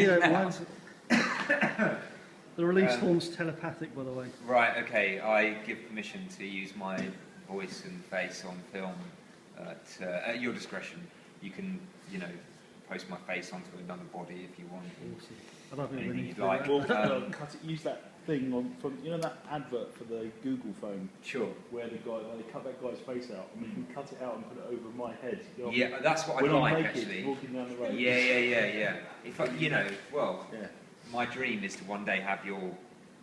don't mind. The release form's telepathic, by the way. Right, okay. I give permission to use my voice and face on film at your discretion. You can, you know, post my face onto another body if you want. Awesome. I don't think we Anything need you'd to do like. that. Cut it, use that thing on from that advert for the Google phone. Sure. Where the guy they cut that guy's face out. I mean, you can cut it out and put it over my head. You know, Yeah, that's what when I I'm like naked, actually. walking down the road. Yeah. If I, you know, well, Yeah. my dream is to one day have your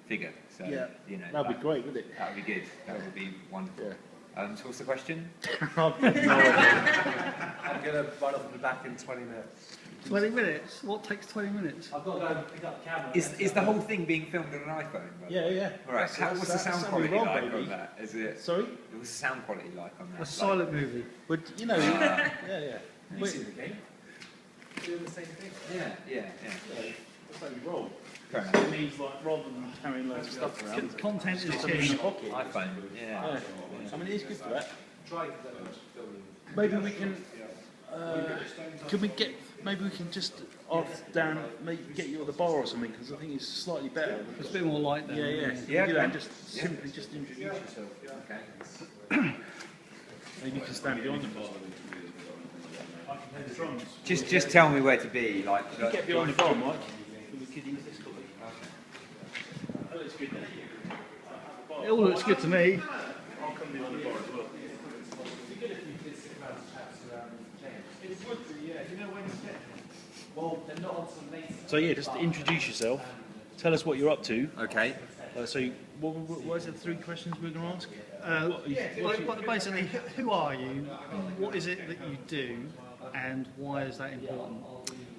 figure. So, Yeah. you know, That'd be great, wouldn't it? that would be good. That would be wonderful. Yeah. So what's the question? I've got no idea. I'm going to run off and be back in 20 minutes. 20 minutes? What takes 20 minutes? I've got to go and pick up the camera. Is the whole thing being filmed on an iPhone? Yeah. All right. What's the sound quality wrong, like baby. on that? Is it? Sorry? What's the sound quality like on that? A silent movie. But you know, yeah. You see the game? Doing the same thing. Yeah. That's how you roll. Fair enough. It means like rather than carrying loads of stuff around. Content is Stick something in your king. pocket. iPhone. Yeah. Yeah. I mean, it's good for that. Try Maybe we can. Can we get? Maybe we can just ask Darren, maybe get you at the bar or something, because I think it's slightly better. It's a bit more light then. Yeah. Yeah, Do that and okay. just simply just introduce yourself. Okay. Maybe you can stand behind the bar. I can play the drums. Just tell me where to be. Like. You get behind the bar, Mike. We could use this copy. That looks good. It all looks good to me. I'll come behind the bar as well. Well, they're not on some later. So yeah, just introduce yourself. Tell us what you're up to. Okay. So what is it? 3 questions we're going to ask? Basically, who are you? What is it that you do? And why is that important?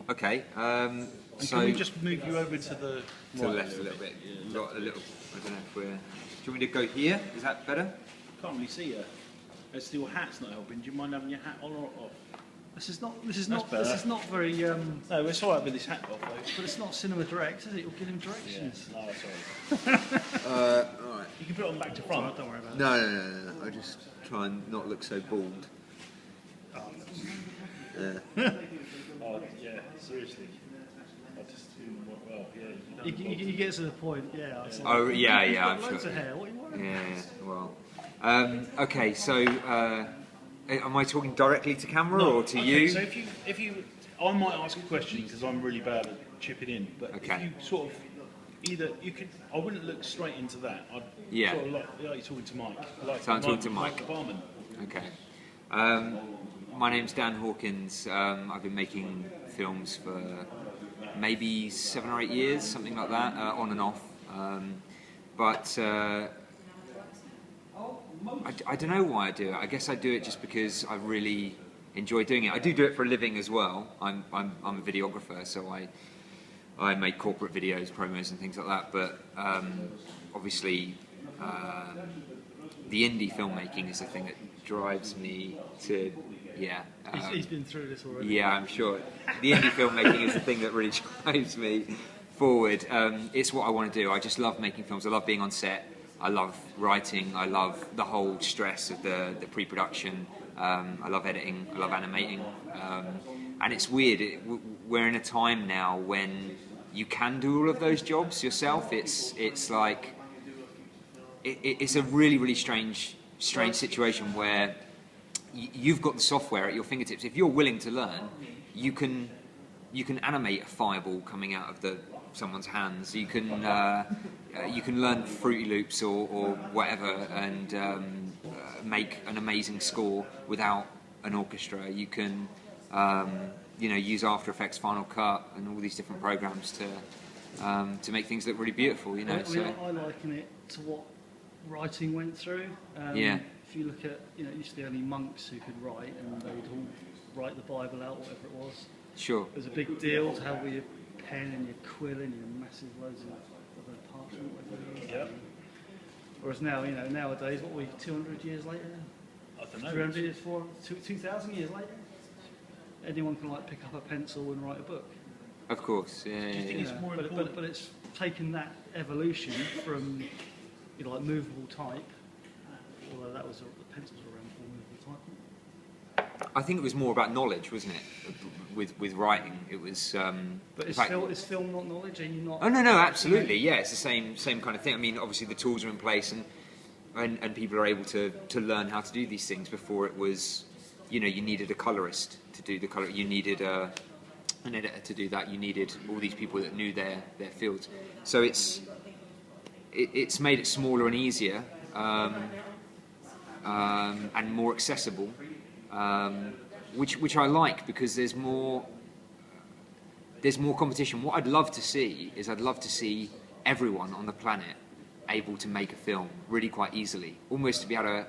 Okay. And So can we just move you over to the to the left a little bit. Got a little. I don't know if we're. Do you want me to go here? Is that better? Can't really see you. It's your hat's not helping. Do you mind having your hat on or off? This is not very. No, it's all right with this hat off though. But it's not cinema direct, is it? You'll give him directions. No, sorry. All right. You can put it on back to front. Don't worry about it. No. I just try and not look so bald. Oh yeah, seriously. I just well, yeah. You get to the point, yeah. I see. Oh yeah. You've got I'm loads sure. of hair. What are you worried about? Yeah. Well. Okay. So. Am I talking directly to camera or to okay, you? So if you, I might ask a question because I'm really bad at chipping in. But Okay. if you sort of either you could, I wouldn't look straight into that. I'd Yeah. sort of like you're talking to Mike. So I'm talking to Mike. the barman. Okay. My name's Dan Hawkins. I've been making films for maybe 7 or 8 years, something like that, on and off. I don't know why I do it. I guess I do it just because I really enjoy doing it. I do it for a living as well. I'm a videographer, so I make corporate videos, promos, and things like that. But obviously, the indie filmmaking is the thing that drives me to. Yeah. He's been through this already. Yeah, I'm sure. The indie filmmaking is the thing that really drives me forward. It's what I want to do. I just love making films. I love being on set. I love writing. I love the whole stress of the pre-production. I love editing. I love animating. And it's weird. We're in a time now when you can do all of those jobs yourself. It's like it's a really strange situation where you've got the software at your fingertips. If you're willing to learn, you can animate a fireball coming out of someone's hands. You can learn Fruity Loops or whatever and make an amazing score without an orchestra. You can use After Effects, Final Cut, and all these different programs to make things look really beautiful. I liken it to what writing went through. Yeah. If you look at, it used to be only monks who could write, and they'd all write the Bible out, whatever it was. Sure. It was a big deal to have with your pen and your quill and your massive loads of parchment, whatever it was. Yep. Whereas now, nowadays, what are we, 200 years later? I don't know. 300 years, 2,000 years later? Anyone can pick up a pencil and write a book. Of course. Yeah. Do you think it's more important? But it's taken that evolution from movable type, although that was the pencils were around for movable type. I think it was more about knowledge, wasn't it? with writing. It was. But in is fact- film not knowledge? Are you not? Oh no, absolutely, yeah. It's the same kind of thing. I mean, obviously the tools are in place, and people are able to learn how to do these things. Before it was, you needed a colorist to do the color. You needed an editor to do that. You needed all these people that knew their fields. So it's made it smaller and easier, and more accessible, which I like, because there's more competition. What I'd love to see is everyone on the planet able to make a film really quite easily, almost to be able to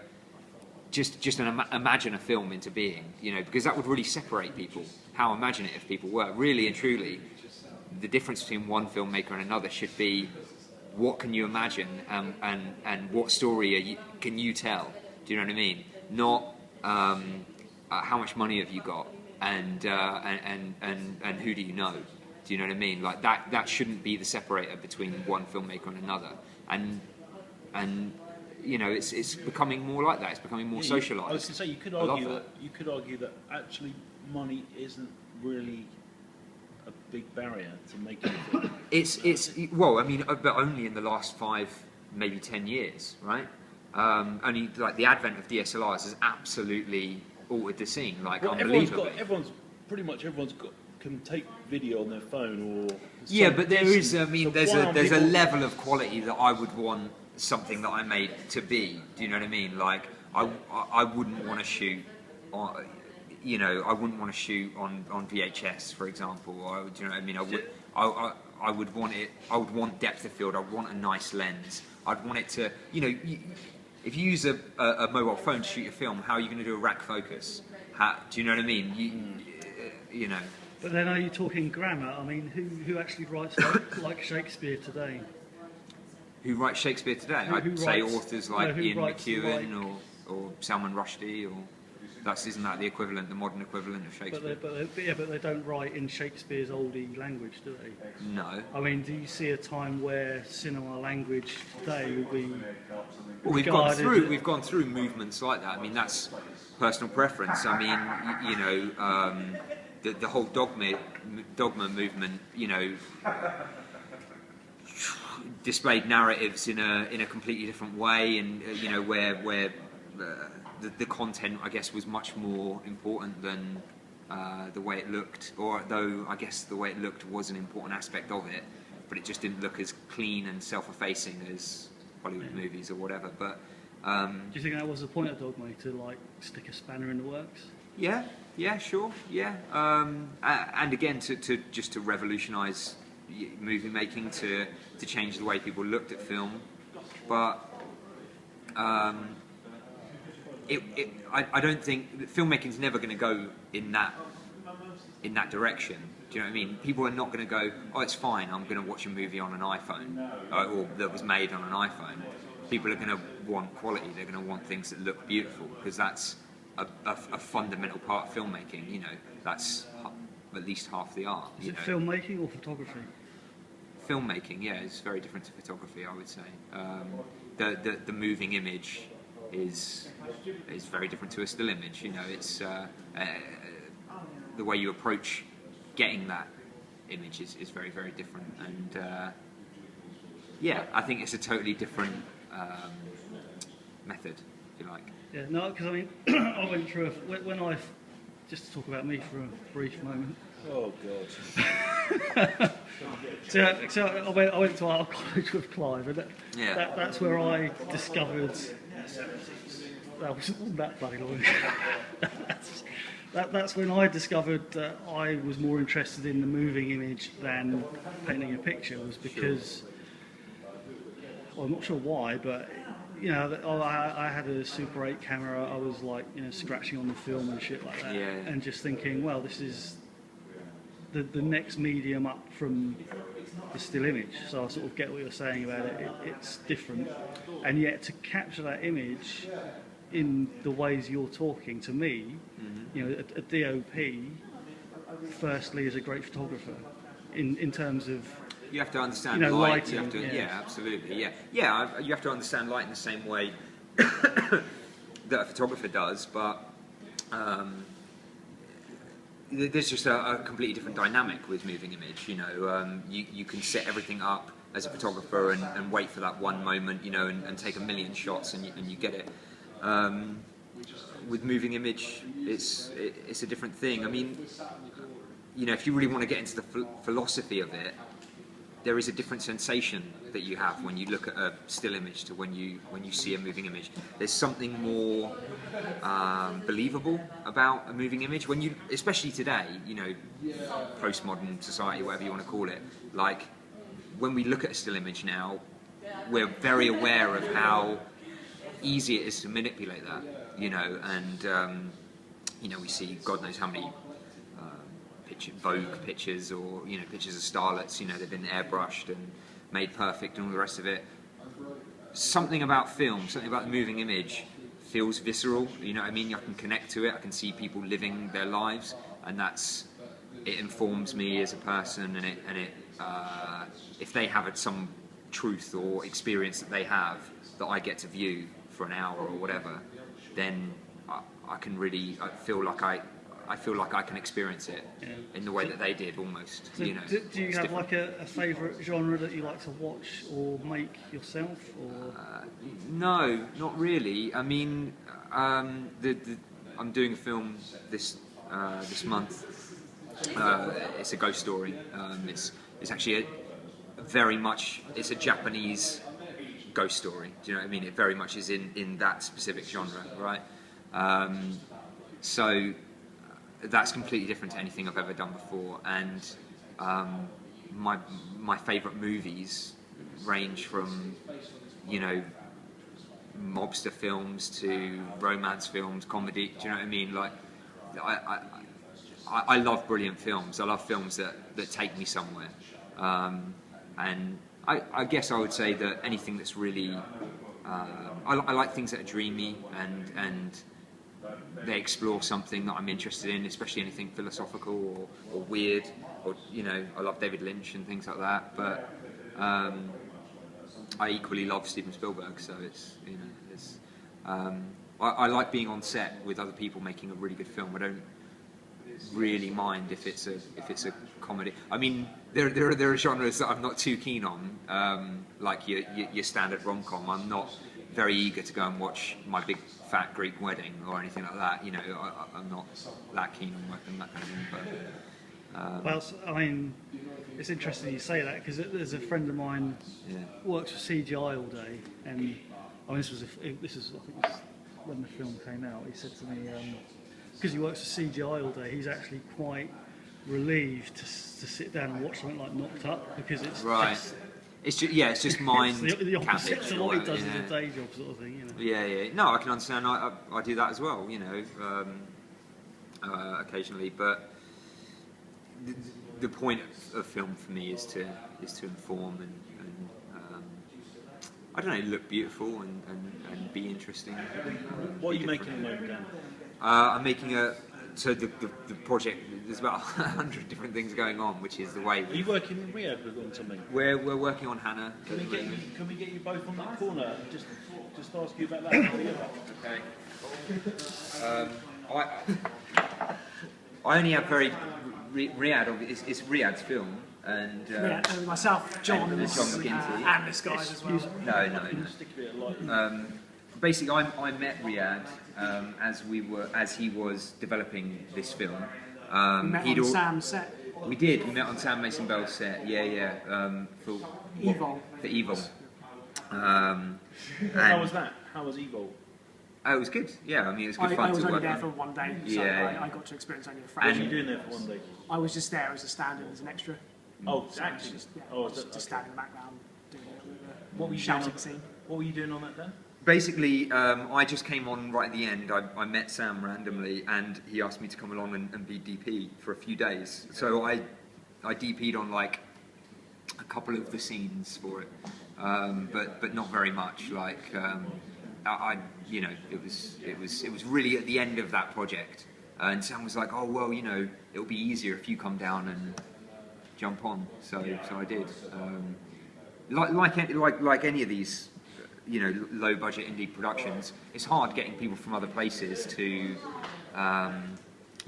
just imagine a film into being, because that would really separate people, how imaginative people were. Really and truly, the difference between one filmmaker and another should be what can you imagine, and what story can you tell? Do you know what I mean? Not how much money have you got, and who do you know? Do you know what I mean? Like that shouldn't be the separator between one filmmaker and another. And it's becoming more like that. It's becoming more socialised. I was going to say you could argue that actually money isn't really a big barrier to making a film. Well, I mean, but only in the last 5, maybe 10 years, right? Only like the advent of DSLRs has absolutely altered the scene, like unbelievably. Everyone's can take video on their phone or. Yeah, but there is. I mean, there's a people... level of quality that I would want something that I made to be. Do you know what I mean? Like I wouldn't want to shoot on. I wouldn't want to shoot on VHS, for example. Do you know what I mean? I would want it. I would want depth of field. I'd want a nice lens. I'd want it to. If you use a mobile phone to shoot your film, how are you going to do a rack focus? Do you know what I mean? But then, are you talking grammar? I mean, who actually writes like Shakespeare today? Who writes Shakespeare today? I'd say authors like Ian McEwan or Salman Rushdie, or isn't that the equivalent, the modern equivalent of Shakespeare? But they don't write in Shakespeare's oldie language, do they? No. I mean, do you see a time where cinema language today will be? Well, we've gone through movements like that. I mean, that's personal preference. I mean, the whole dogma movement, displayed narratives in a completely different way, and where the content, I guess, was much more important than the way it looked. Or though I guess the way it looked was an important aspect of it, but it just didn't look as clean and self-effacing as Hollywood movies or whatever. But do you think that was the point of Dogma, to stick a spanner in the works? Yeah, sure, yeah. And again, to revolutionise movie making, to change the way people looked at film. But I don't think filmmaking's never going to go in that direction. Do you know what I mean? People are not going to go, oh, it's fine, I'm going to watch a movie on an iPhone, or that was made on an iPhone. People are going to want quality. They're going to want things that look beautiful, because that's a fundamental part of filmmaking. That's at least half the art. Is it filmmaking or photography? Filmmaking, yeah, is very different to photography, I would say. The moving image is very different to a still image. It's the way you approach getting that image is very, very different. And yeah, I think it's a totally different method, if you like. Yeah, no, because I mean, I went through just to talk about me for a brief moment. Oh God. So I went to art college with Clive, and that's where I discovered. That wasn't that bloody long. That's when I discovered that I was more interested in the moving image than painting a picture. Was because, well, I'm not sure why, but I had a Super 8 camera. I was scratching on the film and shit like that, and just thinking, well, this is the next medium up from the still image. So I sort of get what you're saying about it. It's different, and yet to capture that image in the ways you're talking to me, a DOP firstly is a great photographer in terms of. You have to understand light. Lighting, you have to, yes. Absolutely, yeah. You have to understand light in the same way that a photographer does, but there's just a completely different dynamic with moving image. You know, you can set everything up as a photographer and wait for that one moment, you know, and take a million shots and you get it. With moving image, it's a different thing. I mean, you know, if you really want to get into the philosophy of it, there is a different sensation that you have when you look at a still image to when you see a moving image. There's something more believable about a moving image when you, especially today, you know, postmodern society, whatever you want to call it. Like when we look at a still image now, we're very aware of how easy it is to manipulate that, you know, and you know, we see God knows how many Vogue pictures, or you know, pictures of starlets, you know, they've been airbrushed and made perfect and all the rest of it. Something about film, something about the moving image feels visceral, you know what I mean? I can connect to it, I can see people living their lives, and it informs me as a person, and it if they have some truth or experience that they have that I get to view for an hour or whatever, then I can really feel like I can experience it in the way that they did, almost. So you know, do you have like a favourite genre that you like to watch or make yourself? Or no, not really. I mean, I'm doing a film this month. It's a ghost story. It's actually it's a Japanese ghost story. Do you know what I mean? It very much is in that specific genre, right? So that's completely different to anything I've ever done before, and my favourite movies range from, you know, mobster films to romance films, comedy. Do you know what I mean? Like, I love brilliant films. I love films that take me somewhere, and I guess I would say that anything that's really I like things that are dreamy and they explore something that I'm interested in, especially anything philosophical or weird, or you know, I love David Lynch and things like that. But I equally love Steven Spielberg, so it's, you know, I like being on set with other people making a really good film. I don't really mind if it's a comedy. I mean, there are genres that I'm not too keen on, like your standard rom-com. I'm not very eager to go and watch My Big Fat Greek Wedding or anything like that. You know, I'm not that keen on working that kind of thing. But well, I mean, it's interesting you say that, because there's a friend of mine works for CGI all day, and I mean, this was I think it was when the film came out. He said to me, because he works for CGI all day, he's actually quite relieved to sit down and watch something like Knocked Up, because it's just, it's just mind it's the opposite cabbage to or what he whatever, does yeah. as a day job, sort of thing. You know. Yeah. No, I can understand. I do that as well, you know, occasionally. But the point of film for me is to inform and I don't know, look beautiful and be interesting. What are you making at the moment, Dan? I'm making so the project, there's about 100 different things going on, which is the way. Are you working in Riyadh on something? We're working on Hannah. Can we get you both on that corner and just ask you about that? Okay. I only have Riyadh. It's Riyadh's film, and myself, John, and John McGinty, and this guy as well. No. Basically, I met Riyadh as he was developing this film. We met on Sam's set. We did. We met on Sam Mason Bell's set. For Evil. How was that? How was Evil? Oh, it was good. Yeah, I mean, it was good fun I was to only work there on. for one day, so I got to experience only a What fraction. were you doing there for one day? I was just there as a stand-in, as an extra. Oh, So acting. just stand in the background doing What were you shouting doing on, scene. What were you doing on that then? Basically, I just came on right at the end. I met Sam randomly, and he asked me to come along and be DP for a few days. So I DP'd on like a couple of the scenes for it, but not very much. Like you know, it was really at the end of that project, and Sam was like, "Oh well, you know, it'll be easier if you come down and jump on." So I did. Like any of these, you know, low budget indie productions, it's hard getting people from other places to,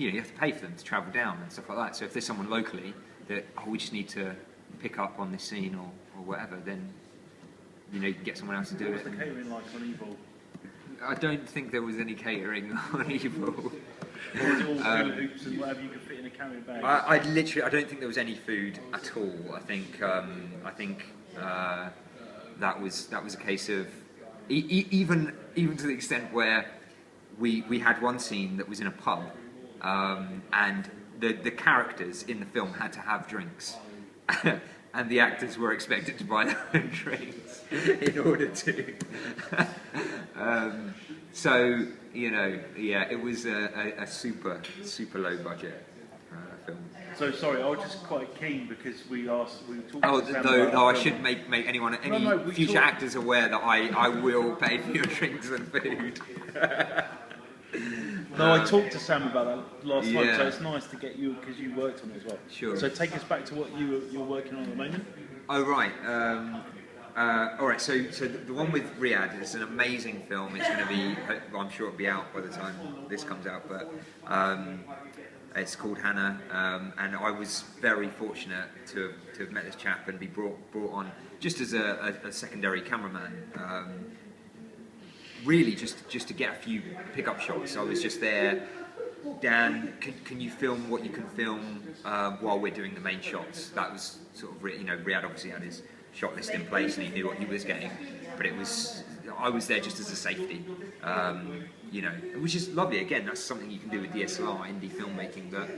you have to pay for them to travel down and stuff like that. So if there's someone locally that we just need to pick up on this scene or whatever, then you can get someone else to do What it. was the catering like on Evil? I don't think there was any catering on Evil. Or was it all hula hoops and whatever you could fit in a carry bag? I don't think there was any food at all. I think that was a case of even to the extent where we had one scene that was in a pub, and the characters in the film had to have drinks. And the actors were expected to buy their own drinks in order to. So it was a super low budget film. So sorry, I was just quite keen because we were talking. Oh, to Sam no, about I the film. shouldn't make anyone, any we future talk- actors aware that I will pay for your drinks and food. No, I talked to Sam about that last time, Yeah. so it's nice to get you because you worked on it as well. Sure. So take us back to what you're working on at the moment. Oh right. All right. So the one with Riyadh is an amazing film. It's going to be. I'm sure it'll be out by the time this comes out. But it's called Hannah, and I was very fortunate to have met this chap and be brought on just as a secondary cameraman. Really, just to get a few pickup shots. I was just there. Dan, can you film what you can film while we're doing the main shots? That was sort of, Riyadh obviously had his shot list in place and he knew what he was getting, but I was there just as a safety, which is lovely. Again, that's something you can do with DSLR, indie filmmaking, that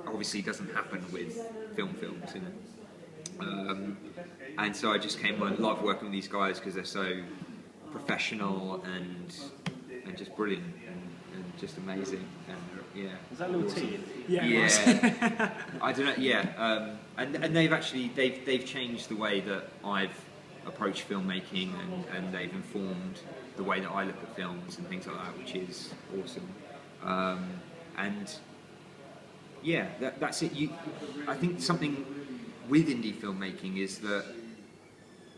obviously doesn't happen with films, and so I just came on and love working with these guys because they're so professional and just brilliant and just amazing, and Is that little T? Yeah. yeah. I don't know. Yeah, and they've changed the way that I've approached filmmaking, and they've informed the way that I look at films and things like that, which is awesome. And yeah, that's it. I think something with indie filmmaking is that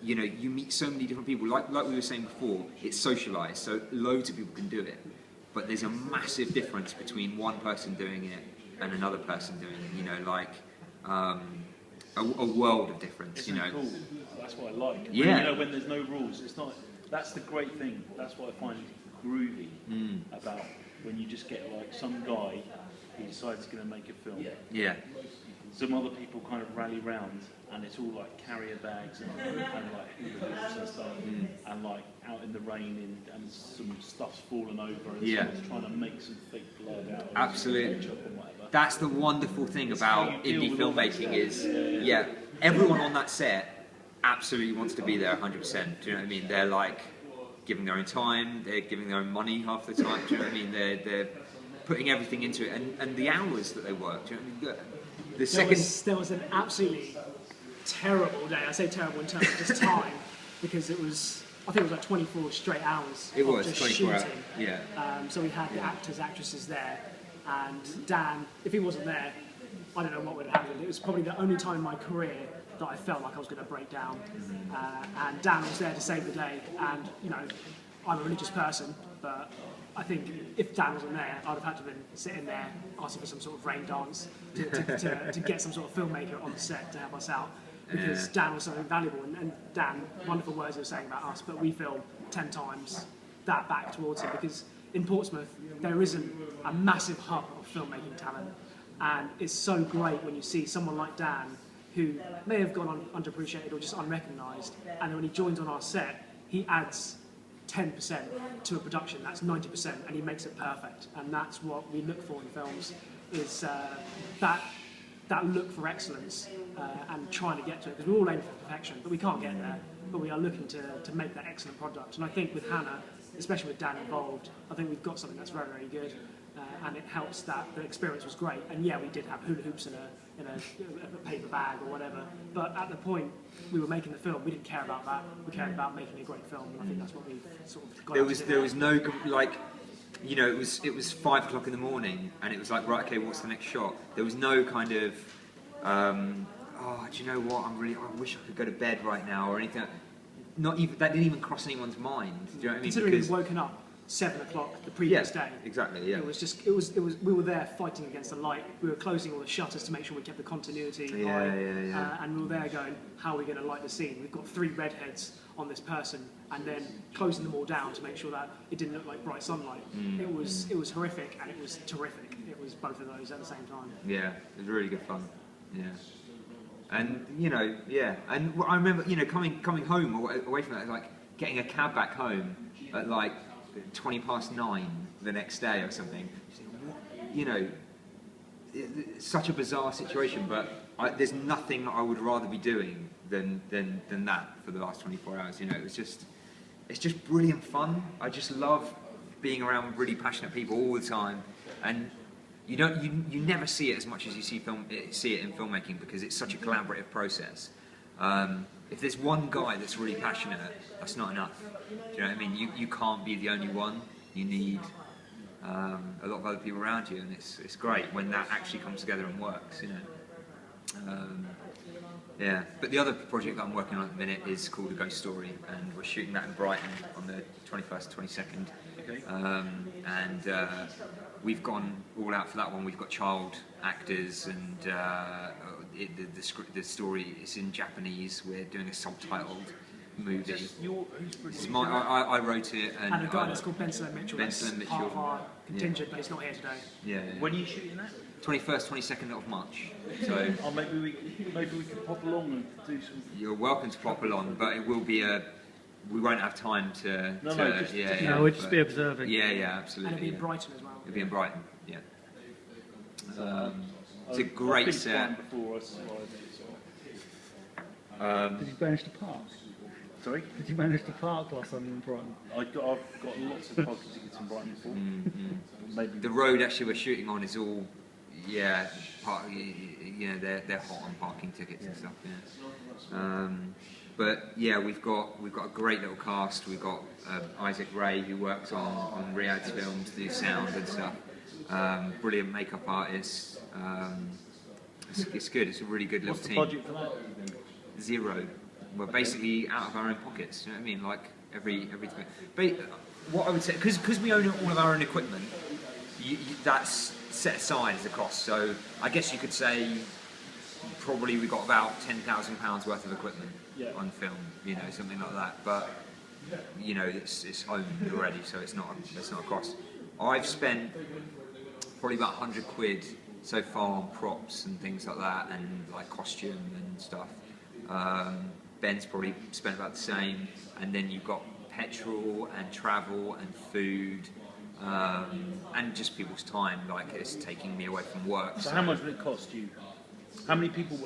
you meet so many different people. Like we were saying before, it's socialised, so loads of people can do it. But there's a massive difference between one person doing it and another person doing it. A world of difference. Isn't it cool? That's what I like. Yeah. When there's no rules, it's not. That's the great thing. That's what I find groovy about when you just get like some guy who decides he's going to make a film. Yeah. Some other people kind of rally round, and it's all like carrier bags and like hula hoops and stuff, and like out in the rain and some stuff's fallen over, and someone's trying to make some fake blood out of it, Absolutely. ketchup and whatever. That's the wonderful thing about how you indie deal with all filmmaking that. is, everyone on that set absolutely wants to be there 100%. Do you know what I mean? They're like giving their own time, they're giving their own money half the time. Do you know what I mean? They're putting everything into it, and the hours that they work. Do you know what I mean? There was an absolutely terrible day. I say terrible in terms of just time, because I think it was like 24 straight hours It of was just 24 hours. shooting. Yeah. So we had the actors, actresses there, and Dan, if he wasn't there, I don't know what would have happened. It was probably the only time in my career that I felt like I was going to break down. And Dan was there to save the day, and I'm a religious person, but I think if Dan wasn't there, I'd have had to have been sitting there asking for some sort of rain dance to get some sort of filmmaker on the set to help us out, because Dan was so invaluable, and Dan, wonderful words he was saying about us, but we feel 10 times that back towards him, because in Portsmouth there isn't a massive hub of filmmaking talent, and it's so great when you see someone like Dan, who may have gone underappreciated or just unrecognised, and then when he joins on our set, he adds 10% to a production. That's 90%, and he makes it perfect. And that's what we look for in films, is that look for excellence and trying to get to it, because we're all aiming for perfection, but we can't get there. But we are looking to make that excellent product. And I think with Hannah, especially with Dan involved, I think we've got something that's very, very good. And it helps that the experience was great. And yeah, we did have hula hoops in a paper bag or whatever. But at the point we were making the film, we didn't care about that. We cared about making a great film, and I think that's what we sort of got. There was no it was 5 o'clock in the morning, and it was like, right, okay, what's the next shot? There was no kind of do you know what? I wish I could go to bed right now or anything. Not even that didn't even cross anyone's mind. Do you know what I mean? Considering we've woken up 7 o'clock the previous day. Exactly. Yeah. It was just, it was, we were there fighting against the light. We were closing all the shutters to make sure we kept the continuity high. And we were there going, how are we going to light the scene? We've got 3 redheads on this person, and then closing them all down to make sure that it didn't look like bright sunlight. It was horrific, and it was terrific. It was both of those at the same time. Yeah, it was really good fun. Yeah. And and I remember coming home away from that, like getting a cab back home at like 9:20 the next day or something. It's such a bizarre situation, but there's nothing I would rather be doing than that for the last 24 hours. It's just brilliant fun. I just love being around really passionate people all the time, and you never see it as much as you see it in filmmaking, because it's such a collaborative process. If there's one guy that's really passionate, that's not enough. Do you know what I mean? You can't be the only one. You need a lot of other people around you, and it's great when that actually comes together and works. But the other project that I'm working on at the minute is called A Ghost Story, and we're shooting that in Brighton on the 21st, 22nd. Okay. We've gone all out for that one. We've got child actors, and the story is in Japanese. We're doing a subtitled movie. I wrote it, and a guy that's called Ben Sloan Mitchell. Ben Sloan Mitchell. Part of our contingent, but he's not here today. Yeah. When are you shooting that? 21st, 22nd of March. So maybe we could pop along and do some. You're welcome to pop along, but it will be we won't have time to. We'll just be observing. Yeah, absolutely. And it'll be in Brighton as well. It'll be in Brighton. Yeah. It's a great set. Did you manage to park? Sorry? Did you manage to park last time in Brighton? I've got lots of parking tickets in Brighton before. Maybe the road actually we're shooting on is all, they're hot on parking tickets and stuff. Yeah. But yeah, we've got a great little cast. We've got Isaac Ray, who works on Riyadh's films, do sound and stuff. Brilliant makeup artist. It's good. It's a really good little team. What's the budget for that? 0. We're basically out of our own pockets. You know what I mean? Like everything. But what I would say, because we own all of our own equipment, that's set aside as a cost. So I guess you could say probably we got about £10,000 worth of equipment on film. Something like that. But it's owned already, so it's not a cost. I've spent probably about £100 so far on props and things like that, and like costume and stuff. Ben's probably spent about the same, and then you've got petrol and travel and food, and just people's time. Like, it's taking me away from work. So how much would it cost you? How many people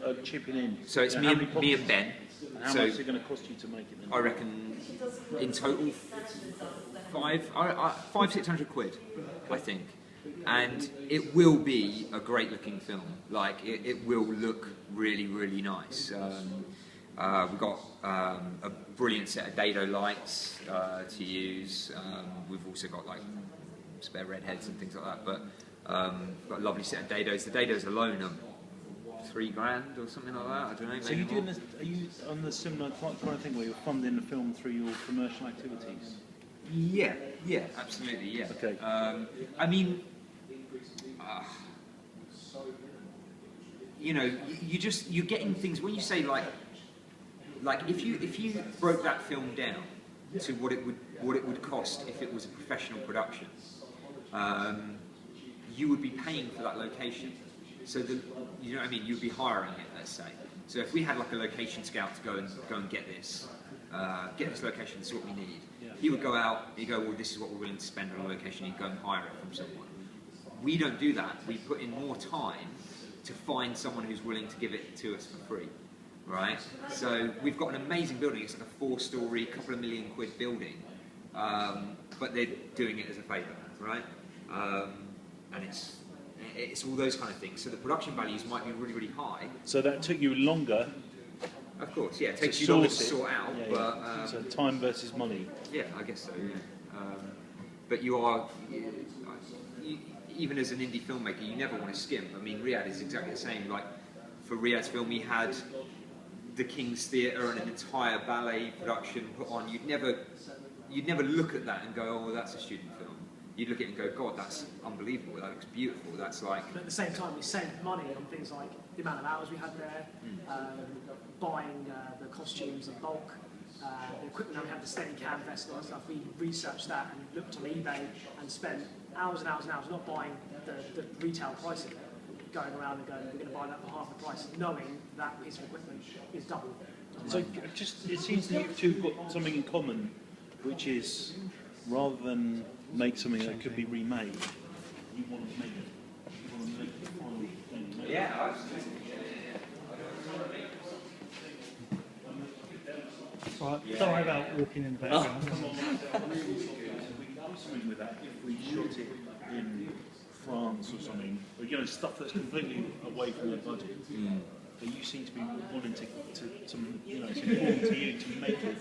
are chipping in? So it's me and Ben. And how much is it going to cost you to make it then? I reckon in total £500-600, I think. And it will be a great looking film. Like, it will look really, really nice. We've got a brilliant set of dado lights to use. We've also got like spare redheads and things like that. But got a lovely set of dados. The dados alone are $3,000 or something like that. I don't know. So are you on the similar kind of thing where you're funding the film through your commercial activities? Yeah, absolutely, yeah. Okay. I mean, you're getting things when you say like if you broke that film down to what it would cost if it was a professional production, you would be paying for that location. So you know what I mean? You'd be hiring it, let's say. So if we had like a location scout to go and get this location, this is what we need. He would go out, he'd go, well, this is what we're willing to spend on a location, he'd go and hire it from someone. We don't do that. We put in more time to find someone who's willing to give it to us for free, right? So we've got an amazing building. It's like a 4-storey, couple of £1 million building, but they're doing it as a favour, right? And it's all those kind of things. So the production values might be really, really high. So that took you longer. Of course, yeah. It takes you longer to sort out, but so time versus money. Yeah, I guess so. Yeah. But you are, even as an indie filmmaker, you never want to skimp. I mean, Riyadh is exactly the same. Like for Riyadh's film, we had the King's Theatre and an entire ballet production put on. You'd never you'd never look at that and go, oh, well, that's a student film. You'd look at it and go, God, that's unbelievable. That looks beautiful. That's like. But at the same time, we saved money on things like the amount of hours we had there, buying the costumes in bulk, the equipment that we had, the Steadicam vest and stuff. We researched that and looked on eBay and spent hours and hours and hours not buying the retail price of it, going around and going, we're going to buy that for half the price, knowing that piece of equipment is double. So it seems that you two have got something in common, which is rather than make something that could be remade, you want to make it. You want to make the final thing. Yeah. Right, don't worry about walking in the background. Come on, I'm really serious. If we can do something with that, if we shot it in France or something, or, you know, stuff that's completely away from their budget. But you seem to be wanting to you know, it's important to you to make it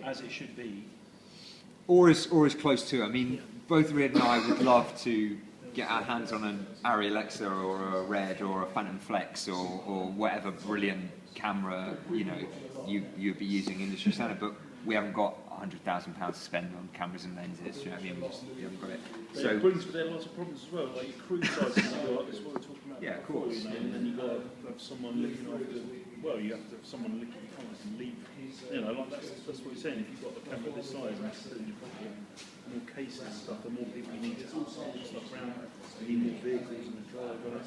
as it should be. Or as close to. I mean, both Red and I would love to get our hands on an Arri Alexa or a Red or a Phantom Flex or whatever brilliant camera, you know, you'd be using industry standard, but we haven't got £100,000 to spend on cameras and lenses. Do you know what I mean? We haven't got it. So it brings with it lots of problems as well, like your crew sizes as well. That's what we're talking about. Yeah, of before, course. you know, and then you've got to have someone looking after. Well, you have to have someone looking. You can't just leave. You know, like that's what we're saying. If you've got a camera this size and it's in your pocket, more cases and stuff, the more people you need to move stuff around. You need more vehicles and a driver.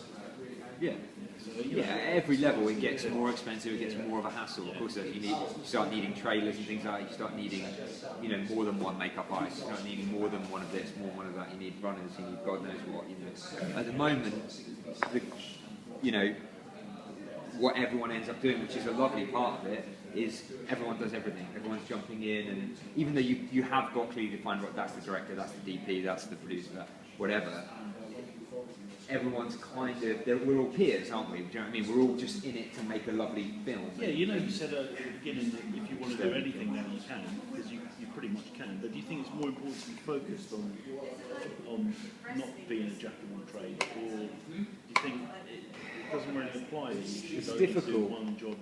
Yeah. So, you know, Yeah, at every level it gets more expensive, it gets more of a hassle. Of course, you start needing trailers and things like that, you start needing, you know, more than one makeup artist, you start needing more than one of this, more one of that, you need runners, you need God knows what, you know. At the moment, you know, what everyone ends up doing, which is a lovely part of it, is everyone does everything. Everyone's jumping in, and even though you have got clearly defined, right, that's the director, that's the DP, that's the producer, whatever, everyone's kind of, we're all peers, aren't we? Do you know what I mean? We're all just in it to make a lovely film. yeah, you know, you said at the beginning that if you want to do anything now you can, because you pretty much can. But do you think it's more important to be focused on not being a jack of all trades, or do you think it doesn't really apply that you should It's only difficult. do one job?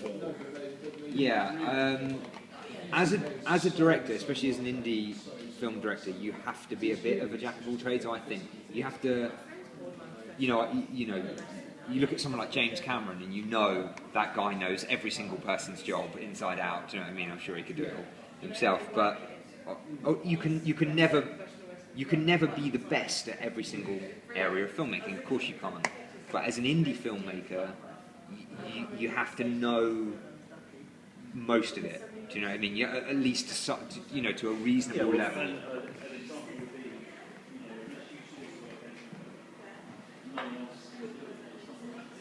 Well, Yeah, as a director, especially as an indie film director, you have to be a bit of a jack of all trades. I think you have to, you know, you look at someone like James Cameron, and you know that guy knows every single person's job inside out. Do you know what I mean? I'm sure he could do it all himself, but you can never be the best at every single area of filmmaking. Of course you can't. But as an indie filmmaker, you have to know most of it. Do you know what I mean? You, at least to a reasonable level.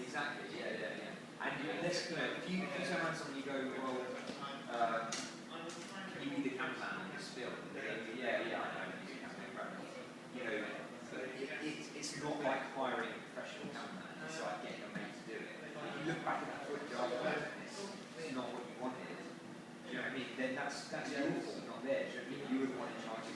Exactly. Yeah. And if you turn around to someone and you go, well, can you be the cameraman in this film? Yeah, I know. He's a cameraman. You know, but it's not like hiring a professional cameraman. It's like getting a mate to do it. If you look back at that footage after, it's not what you wanted. Do you know what I mean? Then that's your fault, not theirs. You would want in charge of